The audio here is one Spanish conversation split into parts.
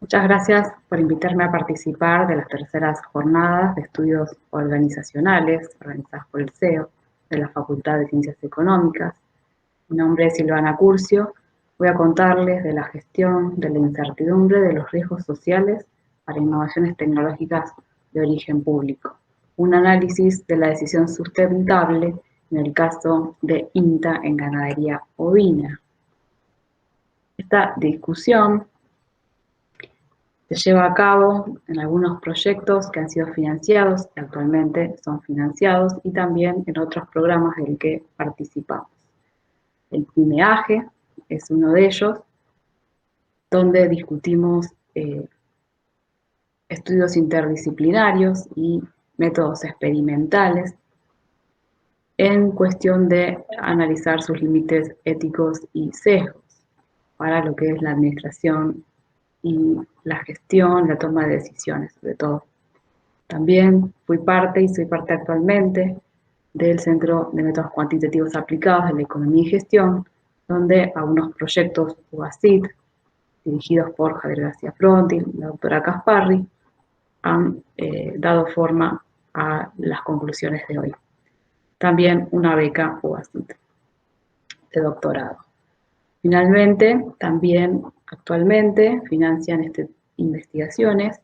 Muchas gracias por invitarme a participar de las terceras jornadas de estudios organizacionales organizadas por el CEO de la Facultad de Ciencias Económicas. Mi nombre es Silvana Curcio. Voy a contarles de la gestión de la incertidumbre de los riesgos sociales para innovaciones tecnológicas de origen público. Un análisis de la decisión sustentable en el caso de INTA en ganadería ovina. Esta discusión se lleva a cabo en algunos proyectos que han sido financiados y actualmente son financiados y también en otros programas del que participamos. El PYMEAGE es uno de ellos, donde discutimos estudios interdisciplinarios y métodos experimentales en cuestión de analizar sus límites éticos y sesgos para lo que es la administración y la gestión, la toma de decisiones, sobre todo. También fui parte y soy parte actualmente del Centro de Métodos Cuantitativos Aplicados de la Economía y Gestión, donde algunos proyectos UASIT, dirigidos por Javier García Fronti y la doctora Casparri, han dado forma a las conclusiones de hoy. También una beca UASIT de doctorado. Finalmente, también actualmente financian investigaciones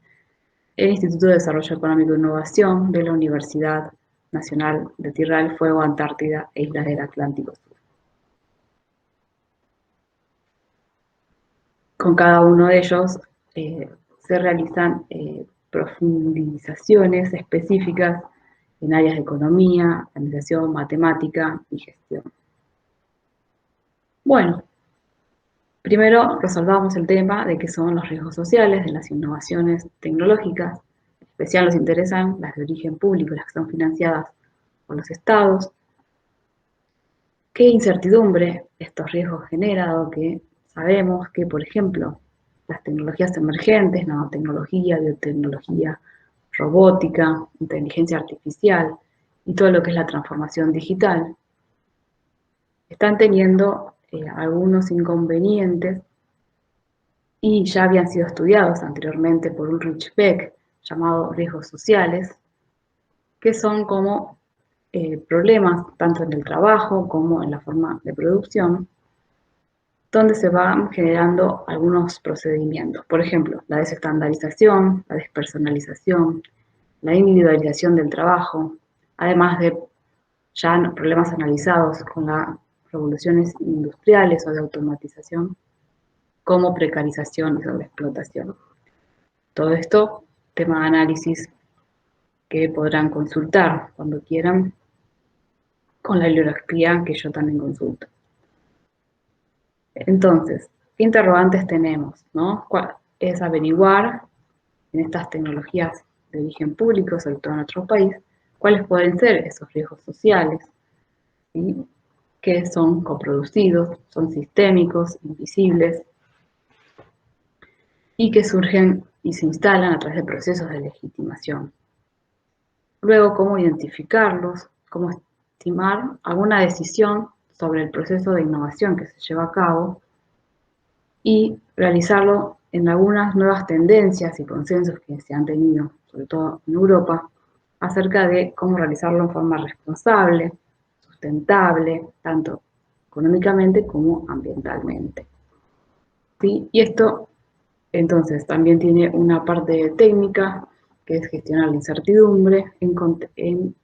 el Instituto de Desarrollo Económico e Innovación de la Universidad Nacional de Tierra del Fuego, Antártida e Islas del Atlántico Sur. Con cada uno de ellos se realizan profundizaciones específicas en áreas de economía, administración, matemática y gestión. Bueno, primero resolvamos el tema de qué son los riesgos sociales de las innovaciones tecnológicas. En especial nos interesan las de origen público, las que son financiadas por los estados. ¿Qué incertidumbre estos riesgos generan, dado que sabemos que, por ejemplo, las tecnologías emergentes, nanotecnología, biotecnología, robótica, inteligencia artificial y todo lo que es la transformación digital, están teniendo algunos inconvenientes y ya habían sido estudiados anteriormente por Ulrich Beck, llamado riesgos sociales, que son como problemas tanto en el trabajo como en la forma de producción, donde se van generando algunos procedimientos. Por ejemplo, la desestandarización, la despersonalización, la individualización del trabajo, además de ya problemas analizados con las revoluciones industriales o de automatización, como precarización y sobreexplotación. Todo esto, tema de análisis que podrán consultar cuando quieran con la bibliografía que yo también consulto. Entonces, ¿qué interrogantes tenemos? ¿No? Es averiguar en estas tecnologías de origen público, sobre todo en nuestro país, cuáles pueden ser esos riesgos sociales, ¿sí? Que son coproducidos, son sistémicos, invisibles, y que surgen y se instalan a través de procesos de legitimación. Luego, cómo identificarlos, cómo estimar alguna decisión sobre el proceso de innovación que se lleva a cabo y realizarlo en algunas nuevas tendencias y consensos que se han tenido, sobre todo en Europa, acerca de cómo realizarlo en forma responsable, sustentable, tanto económicamente como ambientalmente. ¿Sí? Y esto, entonces, también tiene una parte técnica, que es gestionar la incertidumbre en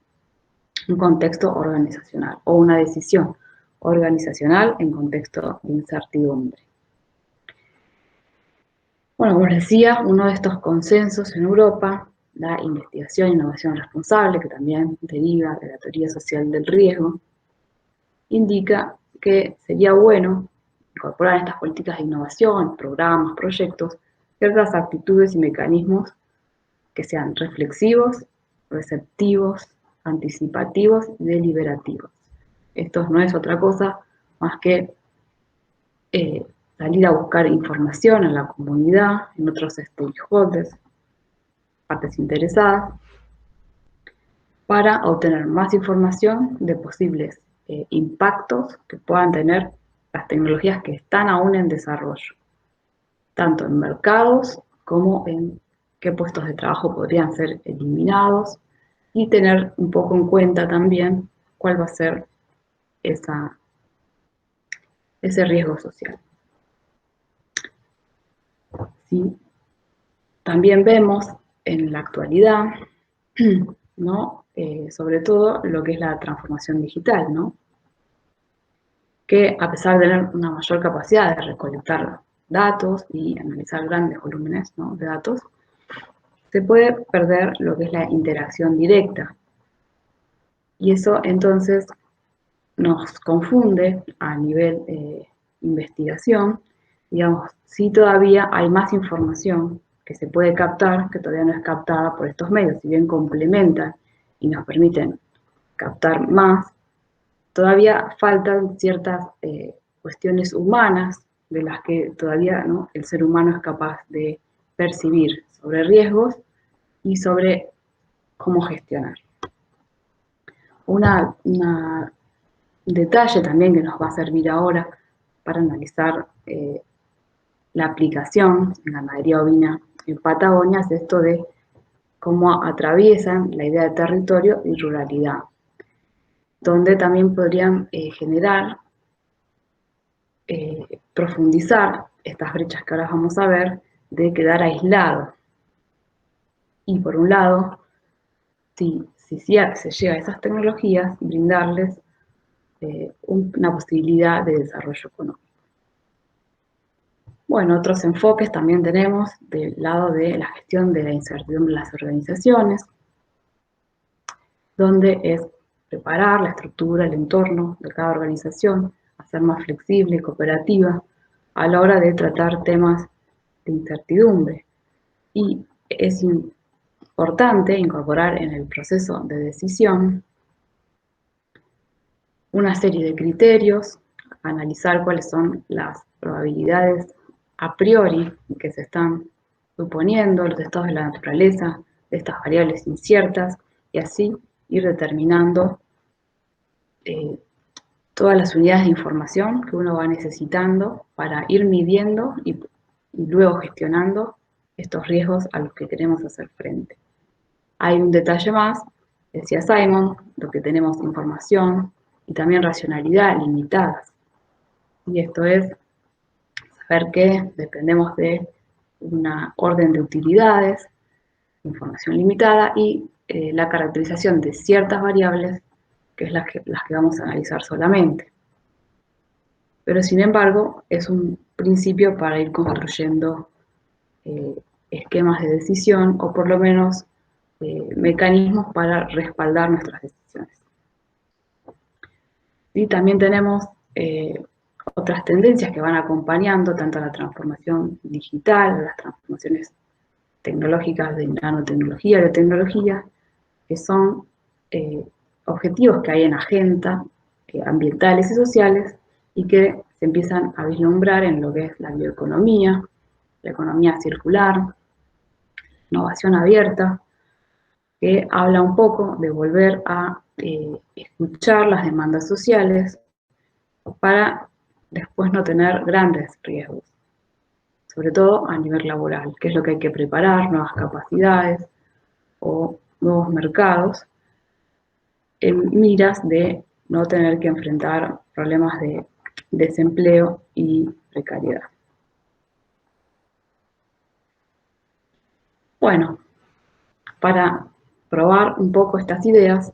un contexto organizacional, o una decisión organizacional en contexto de incertidumbre. Bueno, como les decía, uno de estos consensos en Europa, la investigación e innovación responsable, que también deriva de la teoría social del riesgo, indica que sería bueno incorporar en estas políticas de innovación, programas, proyectos, ciertas actitudes y mecanismos que sean reflexivos, receptivos, anticipativos y deliberativos. Esto no es otra cosa más que salir a buscar información en la comunidad, en otros stakeholders, partes interesadas, para obtener más información de posibles impactos que puedan tener las tecnologías que están aún en desarrollo, tanto en mercados como en qué puestos de trabajo podrían ser eliminados y tener un poco en cuenta también cuál va a ser ese riesgo social. ¿Sí? También vemos en la actualidad, ¿no? Sobre todo lo que es la transformación digital, ¿no? Que a pesar de tener una mayor capacidad de recolectar datos y analizar grandes volúmenes, ¿no?, de datos, se puede perder lo que es la interacción directa. Y eso entonces nos confunde a nivel investigación. Digamos, si todavía hay más información que se puede captar, que todavía no es captada por estos medios, si bien complementan y nos permiten captar más, todavía faltan ciertas cuestiones humanas de las que todavía, ¿no?, el ser humano es capaz de percibir sobre riesgos y sobre cómo gestionar. Un detalle también que nos va a servir ahora para analizar la aplicación en ganadería ovina en Patagonia es esto de cómo atraviesan la idea de territorio y ruralidad, donde también podrían generar, profundizar estas brechas que ahora vamos a ver, de quedar aislado. Y por un lado, si se llega a esas tecnologías, brindarles una posibilidad de desarrollo económico. Bueno, otros enfoques también tenemos del lado de la gestión de la incertidumbre en las organizaciones, donde es preparar la estructura, el entorno de cada organización, hacer más flexible y cooperativa a la hora de tratar temas de incertidumbre. Y es importante incorporar en el proceso de decisión una serie de criterios, analizar cuáles son las probabilidades a priori que se están suponiendo, los estados de la naturaleza, de estas variables inciertas, y así ir determinando todas las unidades de información que uno va necesitando para ir midiendo y luego gestionando estos riesgos a los que queremos hacer frente. Hay un detalle más, decía Simon, lo que tenemos información y también racionalidad limitadas. Y esto es saber que dependemos de una orden de utilidades, información limitada y la caracterización de ciertas variables, que es las que vamos a analizar solamente. Pero sin embargo, es un principio para ir construyendo esquemas de decisión o por lo menos mecanismos para respaldar nuestras decisiones. Y también tenemos otras tendencias que van acompañando tanto a la transformación digital, las transformaciones tecnológicas de nanotecnología, de tecnología, que son objetivos que hay en agenda ambientales y sociales y que se empiezan a vislumbrar en lo que es la bioeconomía, la economía circular, innovación abierta, que habla un poco de volver a escuchar las demandas sociales para después no tener grandes riesgos, sobre todo a nivel laboral, que es lo que hay que preparar, nuevas capacidades o nuevos mercados, en miras de no tener que enfrentar problemas de desempleo y precariedad. Bueno, para probar un poco estas ideas,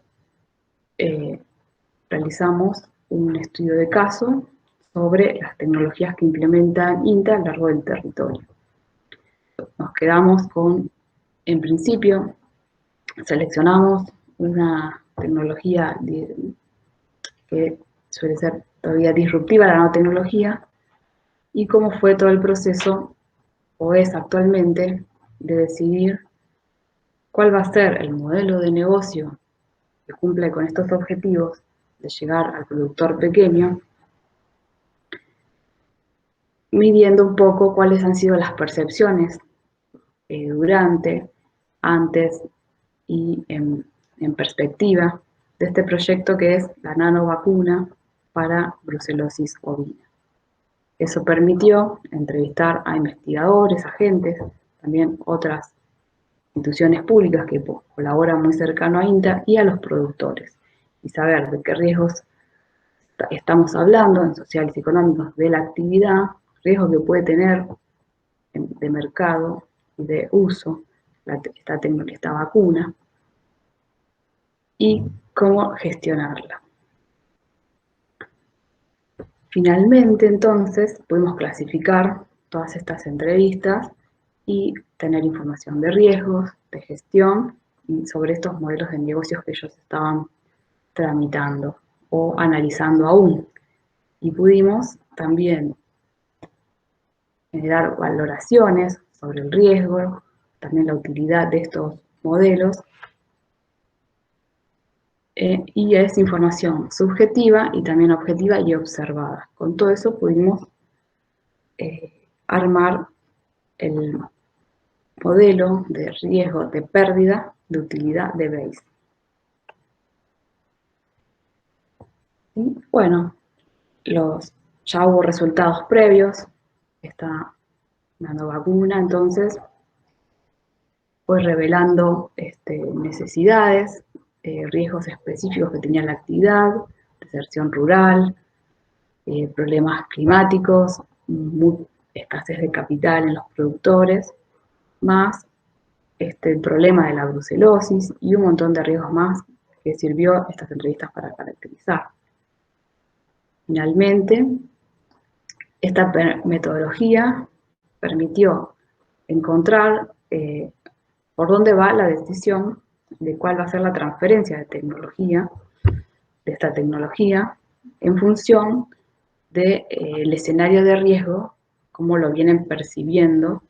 realizamos un estudio de caso sobre las tecnologías que implementa INTA a lo largo del territorio. Nos quedamos con, en principio, seleccionamos una tecnología que suele ser todavía disruptiva, la nanotecnología, y cómo fue todo el proceso, o es actualmente, de decidir cuál va a ser el modelo de negocio que cumple con estos objetivos de llegar al productor pequeño, midiendo un poco cuáles han sido las percepciones durante, antes y en perspectiva de este proyecto que es la nanovacuna para brucelosis ovina. Eso permitió entrevistar a investigadores, agentes, también otras instituciones públicas que colaboran muy cercano a INTA y a los productores, y saber de qué riesgos estamos hablando en sociales y económicos de la actividad, riesgos que puede tener de mercado y de uso esta vacuna, y cómo gestionarla. Finalmente, entonces, pudimos clasificar todas estas entrevistas y tener información de riesgos, de gestión y sobre estos modelos de negocios que ellos estaban tramitando o analizando aún. Y pudimos también generar valoraciones sobre el riesgo, también la utilidad de estos modelos, y es información subjetiva y también objetiva y observada. Con todo eso pudimos armar el modelo de riesgo de pérdida de utilidad de Bayes. Y bueno, ya hubo resultados previos, esta nanovacuna entonces fue revelando necesidades, riesgos específicos que tenía la actividad, deserción rural, problemas climáticos, escasez de capital en los productores, más el problema de la brucelosis y un montón de riesgos más que sirvió estas entrevistas para caracterizar. Finalmente, esta metodología permitió encontrar por dónde va la decisión de cuál va a ser la transferencia de tecnología, de esta tecnología, en función del escenario de riesgo, cómo lo vienen percibiendo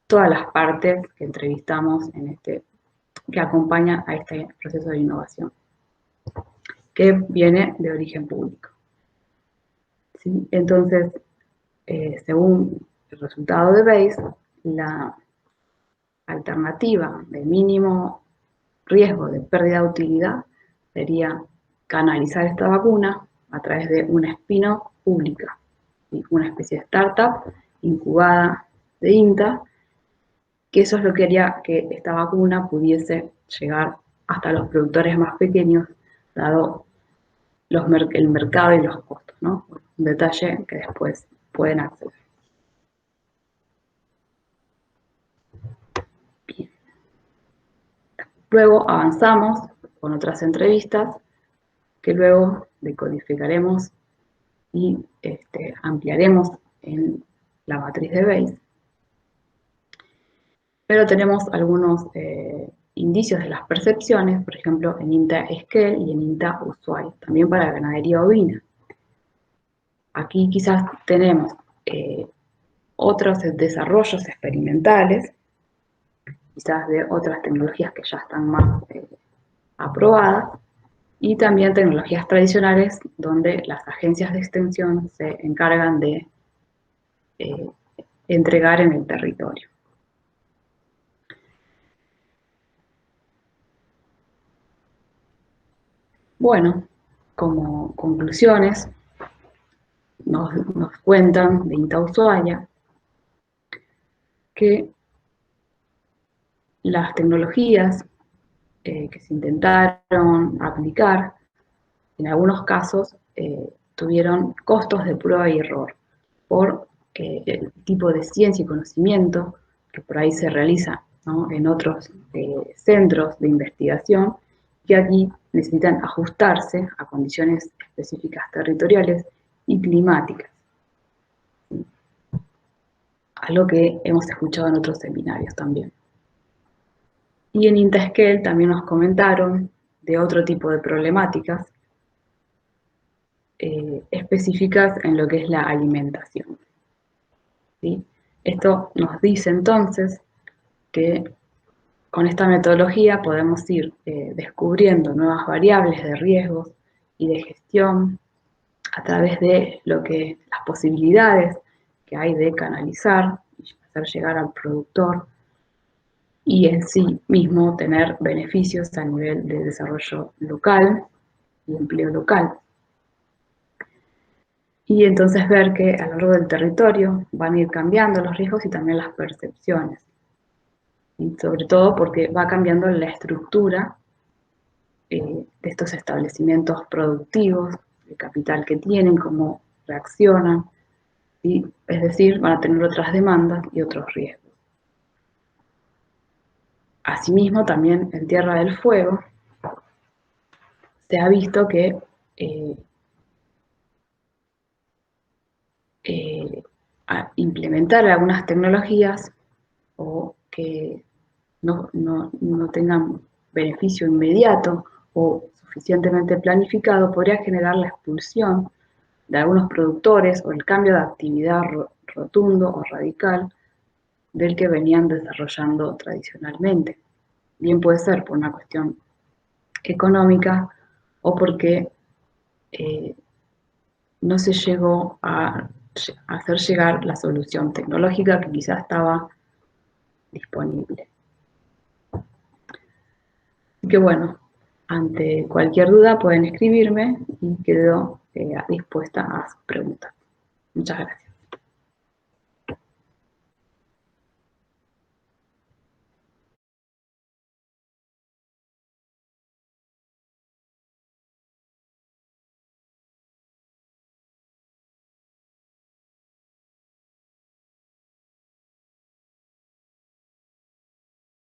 todas las partes que entrevistamos que acompañan a este proceso de innovación, que viene de origen público. ¿Sí? Entonces, según el resultado de Bayes, la alternativa de mínimo riesgo de pérdida de utilidad sería canalizar esta vacuna a través de una spin-off pública, ¿sí? Una especie de startup incubada de INTA, que eso es lo que haría que esta vacuna pudiese llegar hasta los productores más pequeños, dado el mercado y los costos, ¿no? Un detalle que después pueden acceder. Bien. Luego avanzamos con otras entrevistas que luego decodificaremos y ampliaremos en la matriz de Bayes. Pero tenemos algunos indicios de las percepciones, por ejemplo, en INTA-Esquel y en INTA-Usuario, también para ganadería ovina. Aquí quizás tenemos otros desarrollos experimentales, quizás de otras tecnologías que ya están más aprobadas, y también tecnologías tradicionales donde las agencias de extensión se encargan de entregar en el territorio. Bueno, como conclusiones, nos cuentan de INTA Ushuaia que las tecnologías que se intentaron aplicar, en algunos casos tuvieron costos de prueba y error por el tipo de ciencia y conocimiento que por ahí se realiza, ¿no?, en otros centros de investigación, que aquí necesitan ajustarse a condiciones específicas territoriales y climáticas. Algo que hemos escuchado en otros seminarios también. Y en INTA-Esquel también nos comentaron de otro tipo de problemáticas específicas en lo que es la alimentación. ¿Sí? Esto nos dice entonces que con esta metodología podemos ir descubriendo nuevas variables de riesgos y de gestión a través de las posibilidades que hay de canalizar y hacer llegar al productor, y en sí mismo tener beneficios a nivel de desarrollo local y empleo local. Y entonces ver que a lo largo del territorio van a ir cambiando los riesgos y también las percepciones. y sobre todo porque va cambiando la estructura de estos establecimientos productivos, el capital que tienen, cómo reaccionan, ¿sí? Es decir, van a tener otras demandas y otros riesgos. Asimismo, también en Tierra del Fuego se ha visto que eh, implementar algunas tecnologías o que no tengan beneficio inmediato o suficientemente planificado podría generar la expulsión de algunos productores o el cambio de actividad rotundo o radical del que venían desarrollando tradicionalmente. Bien puede ser por una cuestión económica o porque eh, no se llegó a hacer llegar la solución tecnológica que quizás estaba disponible. Así que bueno, ante cualquier duda pueden escribirme y quedo dispuesta a sus preguntas. Muchas gracias.